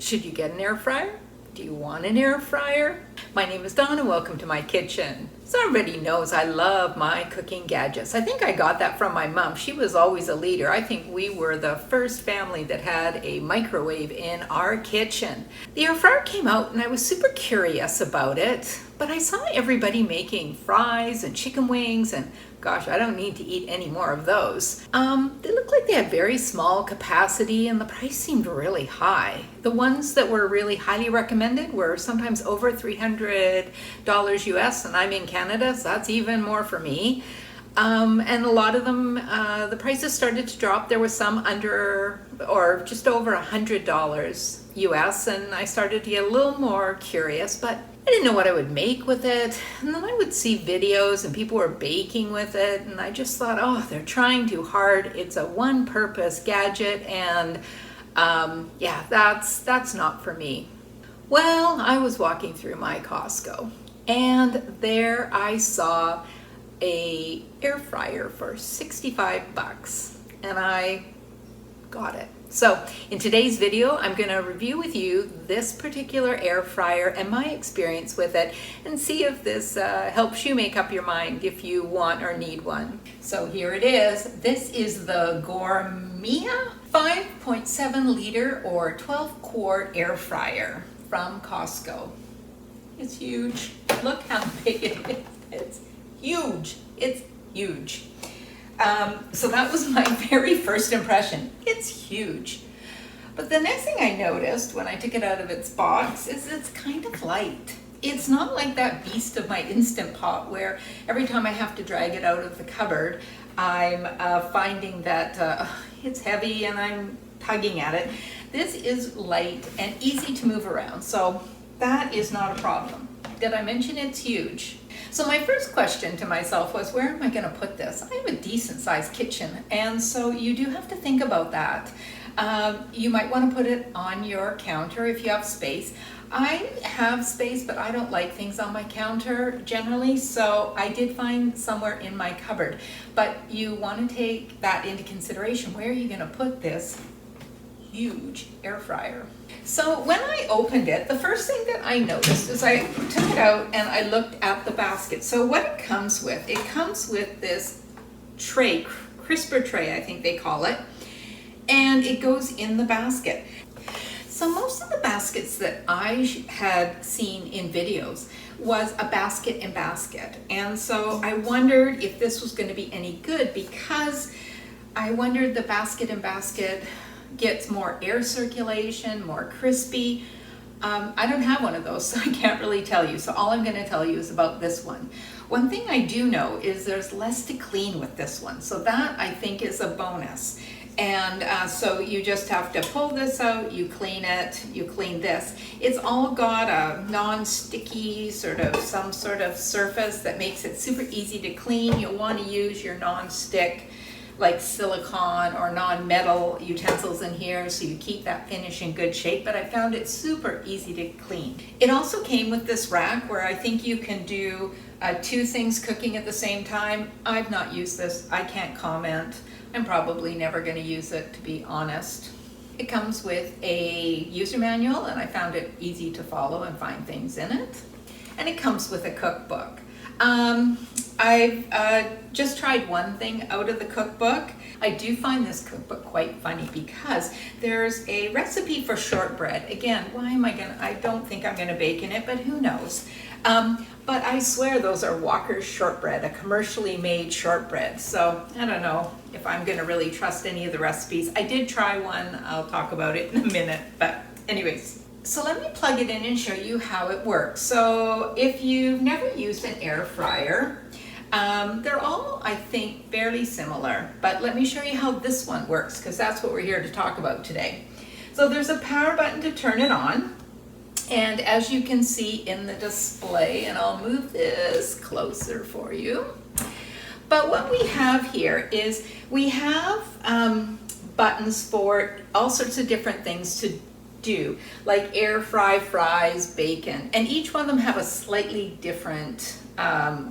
Should you get an air fryer? Do you want an air fryer? My name is Dawn and welcome to my kitchen. So everybody knows I love my cooking gadgets. I think I got that from my mom. She was always a leader. I think we were the first family that had a microwave in our kitchen. The air fryer came out and I was super curious about it, but I saw everybody making fries and chicken wings and gosh, I don't need to eat any more of those. They looked like they had very small capacity and the price seemed really high. The ones that were really highly recommended were sometimes over $300 US, and I'm in Canada, so that's even more for me. And a lot of them, the prices started to drop. There was some under or just over $100 US, and I started to get a little more curious, but I didn't know what I would make with it. And then I would see videos and people were baking with it, and I just thought, oh, they're trying too hard. It's a one-purpose gadget, and yeah, that's not for me. Well, I was walking through my Costco, and there I saw a air fryer for 65 bucks, and I got it. So in today's video, I'm going to review with you this particular air fryer and my experience with it and see if this helps you make up your mind if you want or need one. So here it is. This is the Gourmia 5.7 liter or 12 quart air fryer from Costco. It's huge. Look how big it is. It's huge. It's huge. So that was my very first impression. It's huge. But the next thing I noticed when I took it out of its box is it's kind of light. It's not like that beast of my Instant Pot where every time I have to drag it out of the cupboard, I'm finding that it's heavy and I'm tugging at it. This is light and easy to move around, so that is not a problem. Did I mention it's huge? So my first question to myself was, where am I going to put this? I have a decent sized kitchen, and so you do have to think about that. You might want to put it on your counter if you have space. I have space, but I don't like things on my counter generally, so I did find somewhere in my cupboard. But you want to take that into consideration. Where are you going to put this huge air fryer? So when I opened it, the first thing that I noticed is I took it out and I looked at the basket. So what it comes with this tray, crisper tray, I think they call it, and it goes in the basket. So most of the baskets that I had seen in videos was a basket in basket. And so I wondered if this was going to be any good, because I wondered the basket in basket gets more air circulation, more crispy. I don't have one of those, so I can't really tell you. So all I'm going to tell you is about this one. One thing I do know is there's less to clean with this one. So that I think is a bonus. And so you just have to pull this out, you clean it, you clean this. It's all got a non-sticky some sort of surface that makes it super easy to clean. You'll want to use your non-stick like silicone or non-metal utensils in here so you keep that finish in good shape, but I found it super easy to clean. It also came with this rack where I think you can do two things cooking at the same time. I've not used this, I can't comment. I'm probably never going to use it, to be honest. It comes with a user manual and I found it easy to follow and find things in it. And it comes with a cookbook. I've just tried one thing out of the cookbook. I do find this cookbook quite funny because there's a recipe for shortbread. Again, I don't think I'm gonna bake in it, but who knows. But I swear those are Walker's shortbread, a commercially made shortbread. So I don't know if I'm gonna really trust any of the recipes. I did try one, I'll talk about it in a minute, but anyways. So let me plug it in and show you how it works. So if you've never used an air fryer, they're all, I think, fairly similar, but let me show you how this one works because that's what we're here to talk about today. So there's a power button to turn it on, and as you can see in the display, and I'll move this closer for you, but what we have here is we have buttons for all sorts of different things to do, like air fry fries, bacon, and each one of them have a slightly different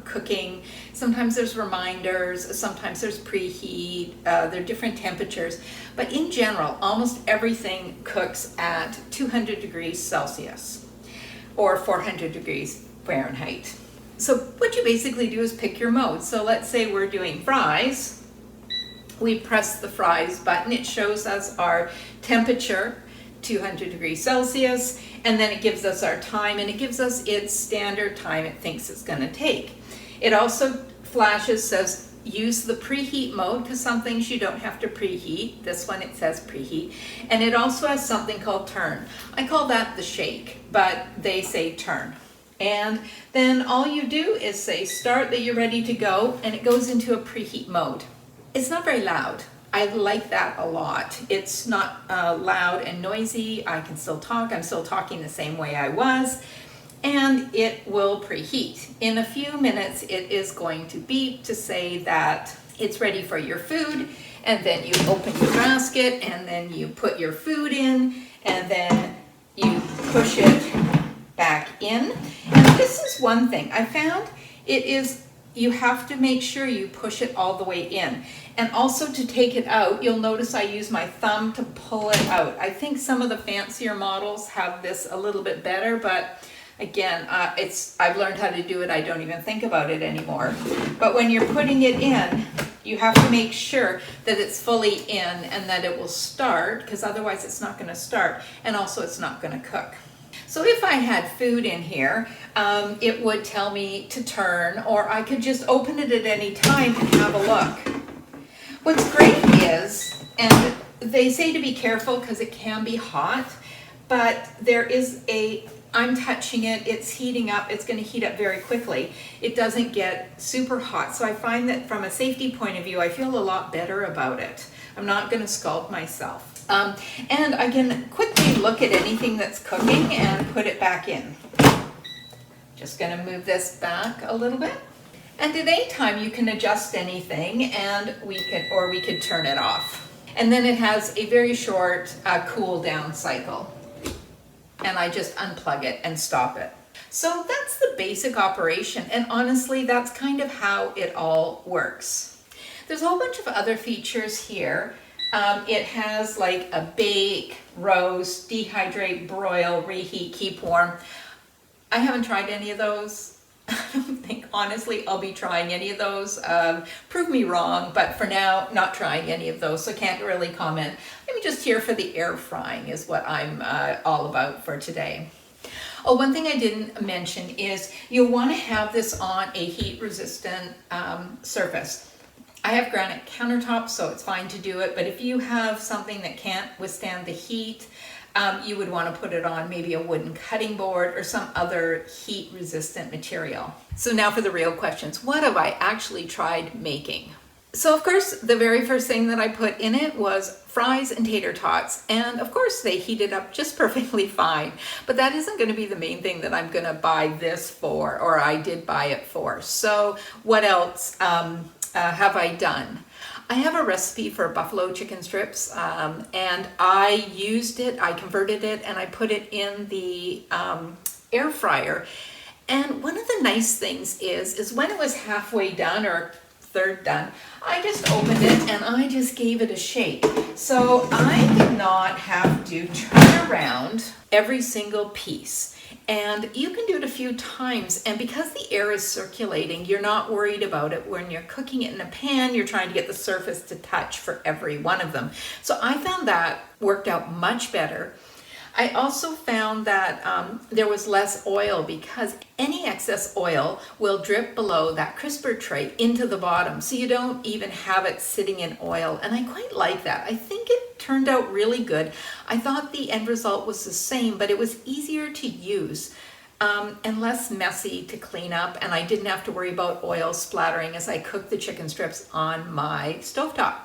cooking. Sometimes there's reminders, sometimes there's preheat, they're different temperatures, but in general, almost everything cooks at 200 degrees Celsius or 400 degrees Fahrenheit. So what you basically do is pick your mode. So let's say we're doing fries. We press the fries button. It shows us our temperature, 200 degrees Celsius, and then it gives us our time, and it gives us its standard time it thinks it's going to take. It also flashes, says use the preheat mode, because some things you don't have to preheat. This one it says preheat. And it also has something called turn. I call that the shake, but they say turn. And then all you do is say start, that you're ready to go, and it goes into a preheat mode. It's not very loud. I like that a lot. It's not loud and noisy. I can still talk. I'm still talking the same way I was. And it will preheat. In a few minutes, it is going to beep to say that it's ready for your food. And then you open your basket, and then you put your food in, and then you push it back in. And this is one thing I found. It is, you have to make sure you push it all the way in. And also to take it out, you'll notice I use my thumb to pull it out. I think some of the fancier models have this a little bit better, but again, I've learned how to do it. I don't even think about it anymore. But when you're putting it in, you have to make sure that it's fully in and that it will start, because otherwise it's not going to start, and also it's not going to cook. So if I had food in here, it would tell me to turn, or I could just open it at any time and have a look. What's great is, and they say to be careful because it can be hot, but there is I'm touching it, it's heating up, it's going to heat up very quickly. It doesn't get super hot. So I find that from a safety point of view, I feel a lot better about it. I'm not going to scald myself. And I can quickly look at anything that's cooking and put it back in. Just going to move this back a little bit. And at any time you can adjust anything, and we could turn it off. And then it has a very short cool down cycle. And I just unplug it and stop it. So that's the basic operation, and honestly that's kind of how it all works. There's a whole bunch of other features here. It has like a bake, roast, dehydrate, broil, reheat, keep warm. I haven't tried any of those. I don't think, honestly, I'll be trying any of those. Prove me wrong, but for now, not trying any of those, so can't really comment. I'm just here for the air frying is what I'm all about for today. Oh, one thing I didn't mention is you'll want to have this on a heat-resistant surface. I have granite countertops, so it's fine to do it, but if you have something that can't withstand the heat, you would want to put it on maybe a wooden cutting board or some other heat-resistant material. So now for the real questions. What have I actually tried making? So of course, the very first thing that I put in it was fries and tater tots. And of course, they heated up just perfectly fine. But that isn't going to be the main thing that I'm going to buy this for, or I did buy it for. So what else have I done? I have a recipe for buffalo chicken strips, and I used it, I converted it, and I put it in the air fryer. And one of the nice things is when it was halfway done or third done, I just opened it and I just gave it a shake. So I did not have to turn around every single piece. And you can do it a few times, and because the air is circulating, you're not worried about it. When you're cooking it in a pan, you're trying to get the surface to touch for every one of them. So I found that worked out much better. I also found that there was less oil, because any excess oil will drip below that crisper tray into the bottom, so you don't even have it sitting in oil, and I quite like that. I think it turned out really good. I thought the end result was the same, but it was easier to use and less messy to clean up, and I didn't have to worry about oil splattering as I cooked the chicken strips on my stovetop.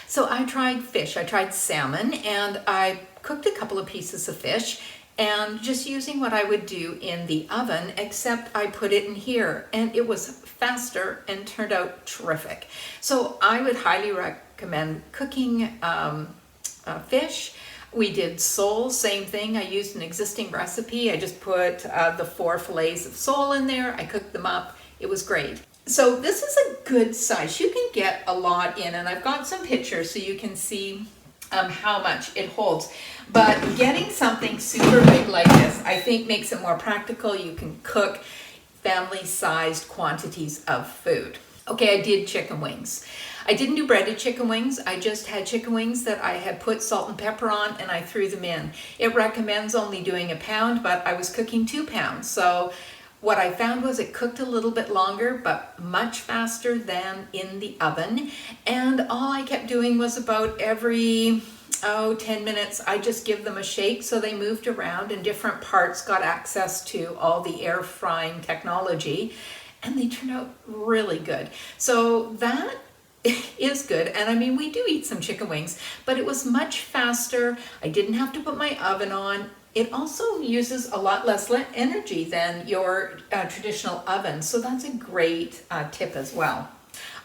So I tried fish, I tried salmon, and I cooked a couple of pieces of fish, and just using what I would do in the oven, except I put it in here, and it was faster and turned out terrific. So I would highly recommend cooking fish We did sole, same thing. I used an existing recipe. I just put the 4 fillets of sole in there. I cooked them up. It was great. So this is a good size. You can get a lot in, and I've got some pictures so you can see how much it holds. But getting something super big like this, I think makes it more practical. You can cook family-sized quantities of food. Okay, I did chicken wings. I didn't do breaded chicken wings. I just had chicken wings that I had put salt and pepper on, and I threw them in. It recommends only doing a pound, but I was cooking 2 pounds. So what I found was it cooked a little bit longer, but much faster than in the oven. And all I kept doing was about every 10 minutes, I just give them a shake so they moved around and different parts got access to all the air frying technology, and they turned out really good. So that is good. And I mean, we do eat some chicken wings, but it was much faster. I didn't have to put my oven on. It also uses a lot less energy than your traditional oven. So that's a great tip as well.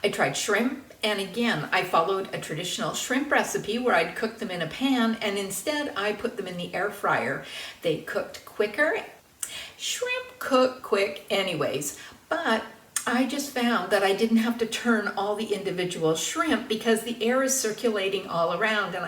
I tried shrimp. And again, I followed a traditional shrimp recipe where I'd cook them in a pan, and instead I put them in the air fryer. They cooked quicker. Shrimp cook quick anyways, but I just found that I didn't have to turn all the individual shrimp because the air is circulating all around, and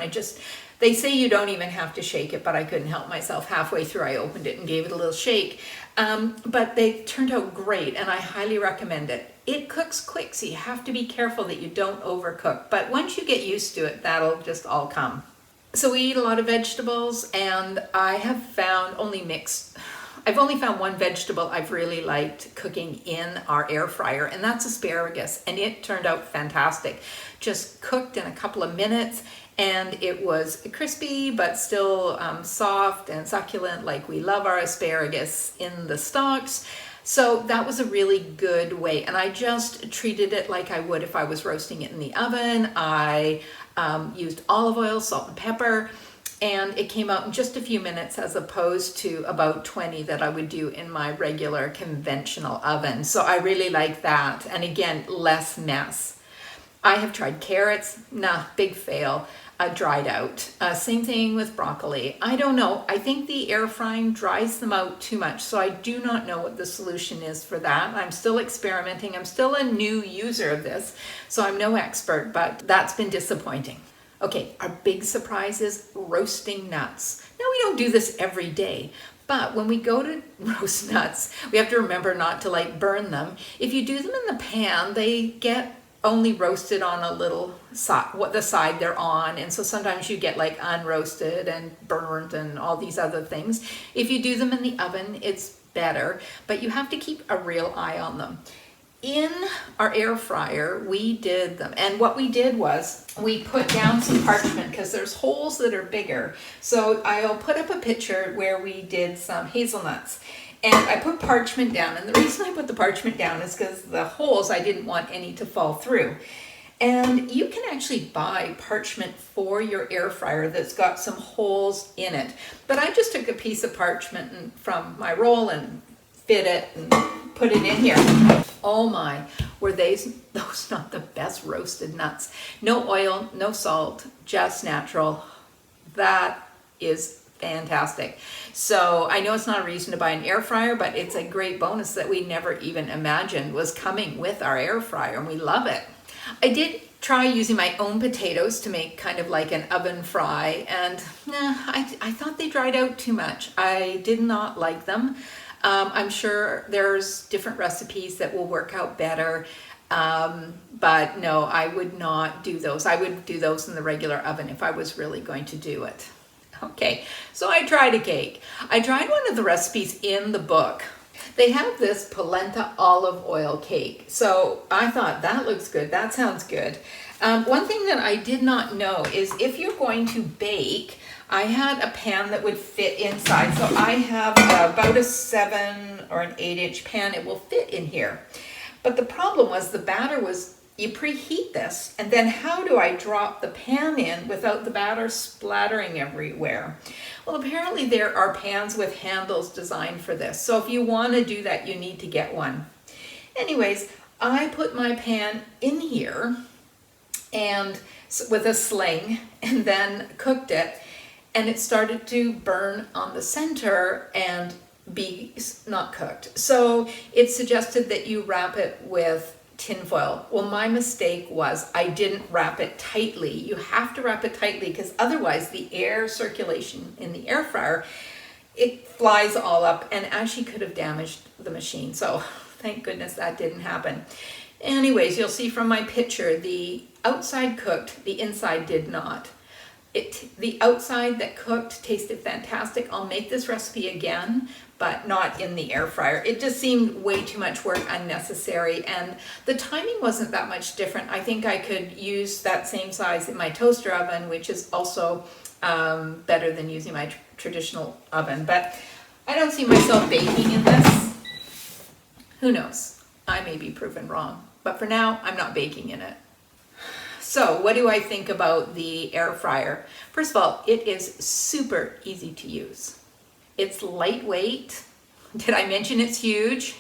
they say you don't even have to shake it, but I couldn't help myself. Halfway through I opened it and gave it a little shake. But they turned out great, and I highly recommend it. It cooks quick, so you have to be careful that you don't overcook. But once you get used to it, that'll just all come. So we eat a lot of vegetables, and I have found I've only found one vegetable I've really liked cooking in our air fryer, and that's asparagus, and it turned out fantastic. Just cooked in a couple of minutes, and it was crispy but still soft and succulent, like we love our asparagus in the stalks. So that was a really good way, and I just treated it like I would if I was roasting it in the oven. I used olive oil, salt and pepper, and it came out in just a few minutes as opposed to about 20 that I would do in my regular conventional oven. So I really like that, and again, less mess. I have tried carrots, big fail. Dried out. Same thing with broccoli. I don't know. I think the air frying dries them out too much, so I do not know what the solution is for that. I'm still experimenting. I'm still a new user of this, so I'm no expert, but that's been disappointing. Okay, our big surprise is roasting nuts. Now, we don't do this every day, but when we go to roast nuts, we have to remember not to burn them. If you do them in the pan, they get only roasted on a little side, the side they're on, and so sometimes you get unroasted and burnt and all these other things. If you do them in the oven, it's better, but you have to keep a real eye on them. In our air fryer, we did them, and what we did was we put down some parchment because there's holes that are bigger. So I'll put up a picture where we did some hazelnuts. And I put parchment down, and the reason I put the parchment down is because the holes, I didn't want any to fall through. And you can actually buy parchment for your air fryer that's got some holes in it. But I just took a piece of parchment from my roll and fit it and put it in here. Oh my, were those not the best roasted nuts? No oil, no salt, just natural. That is fantastic. So I know it's not a reason to buy an air fryer, but it's a great bonus that we never even imagined was coming with our air fryer, and we love it. I did try using my own potatoes to make kind of like an oven fry, and I thought they dried out too much. I did not like them. I'm sure there's different recipes that will work out better, but no, I would not do those. I would do those in the regular oven if I was really going to do it. Okay, so I tried a cake. I tried one of the recipes in the book. They have this polenta olive oil cake. So I thought that looks good. That sounds good. One thing that I did not know is if you're going to bake, I had a pan that would fit inside. So I have about a 7 or an 8-inch pan. It will fit in here. But the problem was the batter was, you preheat this, and then how do I drop the pan in without the batter splattering everywhere? Well, apparently there are pans with handles designed for this. So if you want to do that, you need to get one. Anyways, I put my pan in here and with a sling and then cooked it. and it started to burn on the center and be not cooked. So it suggested that you wrap it with tinfoil. Well, my mistake was I didn't wrap it tightly. You have to wrap it tightly because otherwise the air circulation in the air fryer, it flies all up and actually could have damaged the machine. So thank goodness that didn't happen. Anyways, you'll see from my picture, the outside cooked, the inside did not. The outside that cooked tasted fantastic. I'll make this recipe again, but not in the air fryer. It just seemed way too much work, unnecessary, and the timing wasn't that much different. I think I could use that same size in my toaster oven, which is also better than using my traditional oven, but I don't see myself baking in this. Who knows? I may be proven wrong, but for now, I'm not baking in it. So what do I think about the air fryer? First of all, it is super easy to use. It's lightweight. Did I mention it's huge?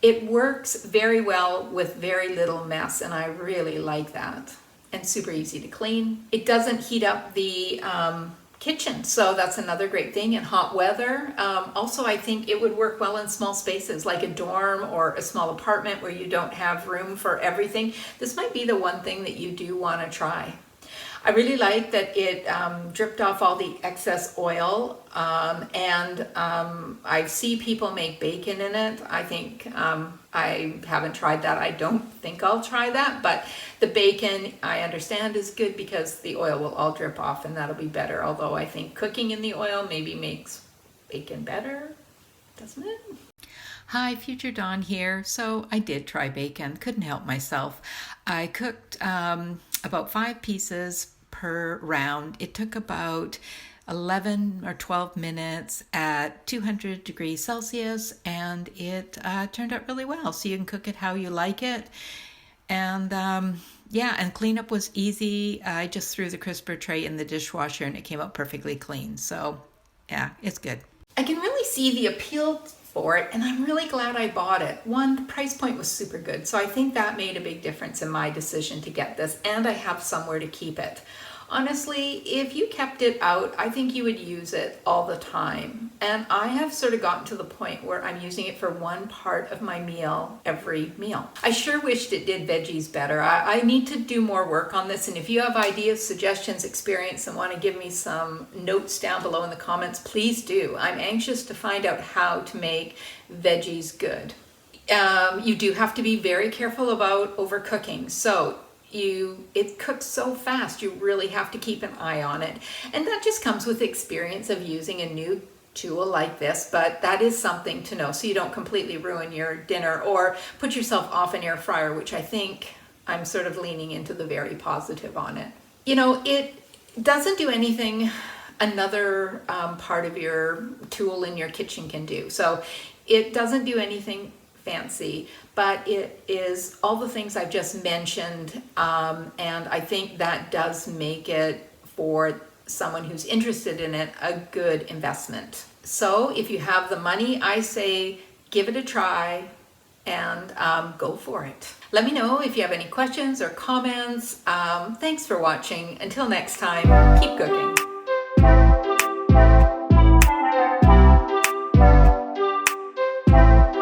It works very well with very little mess, and I really like that. And super easy to clean. It doesn't heat up the kitchen, so that's another great thing in hot weather. Also, I think it would work well in small spaces like a dorm or a small apartment where you don't have room for everything. This might be the one thing that you do want to try. I really like that it dripped off all the excess oil, and I see people make bacon in it. I think I haven't tried that. I don't think I'll try that, but the bacon I understand is good because the oil will all drip off and that'll be better. Although I think cooking in the oil maybe makes bacon better, doesn't it? Hi, Future Dawn here. So I did try bacon, couldn't help myself. I cooked about 5 pieces per round. It took about 11 or 12 minutes at 200 degrees Celsius, and it turned out really well. So you can cook it how you like it. And yeah, and cleanup was easy. I just threw the crisper tray in the dishwasher and it came out perfectly clean. So yeah, it's good. I can really see the appeal for it, and I'm really glad I bought it. One, the price point was super good, so I think that made a big difference in my decision to get this, and I have somewhere to keep it. Honestly, if you kept it out, I think you would use it all the time. And I have sort of gotten to the point where I'm using it for one part of my meal every meal. I sure wished it did veggies better. I need to do more work on this, and if you have ideas, suggestions, experience, and want to give me some notes down below in the comments, please do. I'm anxious to find out how to make veggies good. You do have to be very careful about overcooking. So it cooks so fast, you really have to keep an eye on it. And that just comes with experience of using a new tool like this, but that is something to know so you don't completely ruin your dinner or put yourself off an air fryer, which I think I'm sort of leaning into the very positive on it. You know, it doesn't do anything another part of your tool in your kitchen can do. So it doesn't do anything fancy, but it is all the things I've just mentioned, and I think that does make it, for someone who's interested in it, a good investment. So if you have the money, I say give it a try and go for it. Let me know if you have any questions or comments. Thanks for watching. Until next time, keep cooking.